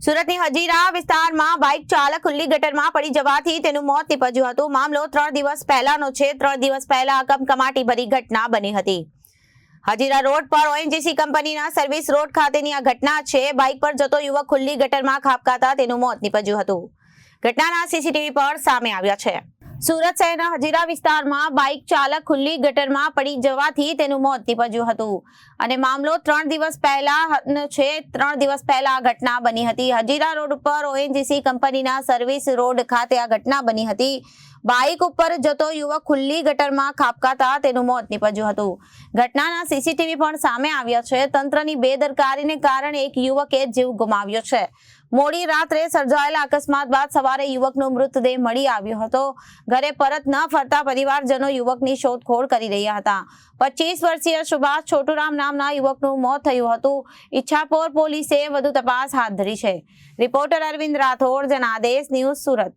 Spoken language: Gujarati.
સુરતની હજીરા વિસ્તારમાં બાઇક ચાલક ખુલ્લી ગટરમાં પડી જવાથી તેનું મોત નીપજ્યું હતું। મામલો 3 દિવસ પહેલાનો છે। 3 દિવસ પહેલા કમકમાટી ભરી ઘટના બની હતી। હજીરા રોડ પર ઓએનજીસી કંપનીના સર્વિસ રોડ ખાતેની આ ઘટના છે। બાઇક પર જતો યુવક ખુલ્લી ગટરમાં ખાબકાતા તેનું મોત નીપજ્યું હતું। ઘટનાના સીસીટીવી પર સામે આવ્યા છે। સુરત શહેરના હજીરા વિસ્તારમાં બાઇક ચાલક ખુલ્લી ગટરમાં પડી જવાથી તેનું મોત નીપજ્યું હતું અને મામલો 3 દિવસ પહેલાનો છે। 3 દિવસ પહેલા આ ઘટના બની હતી। હજીરા રોડ ઉપર ઓએનજીસી કંપનીના સર્વિસ રોડ ખાતે આ ઘટના બની હતી। બાઇક ઉપર જતો યુવક ખુલ્લી ગટરમાં ખાબકાતા તેનું મોત નીપજ્યું હતું। ઘટનાના સીસીટીવી પણ સામે આવ્યા છે। તંત્રની બેદરકારીને કારણે એક યુવકે જીવ ગુમાવ્યો છે। મોડી રાત્રે સર્જાયેલા અકસ્માત બાદ સવારે યુવકનો મૃતદેહ મળી આવ્યો હતો। ઘરે પરત ન ફરતા પરિવારજનો યુવકની શોધખોળ કરી રહ્યા હતા। 25 વર્ષીય સુભાષ છોટુરામ નામના યુવકનું મોત થયું હતું। ઈચ્છાપોર પોલીસે વધુ તપાસ હાથ ધરી છે। Reporter Arvind Rathod, Janadesh news, Surat.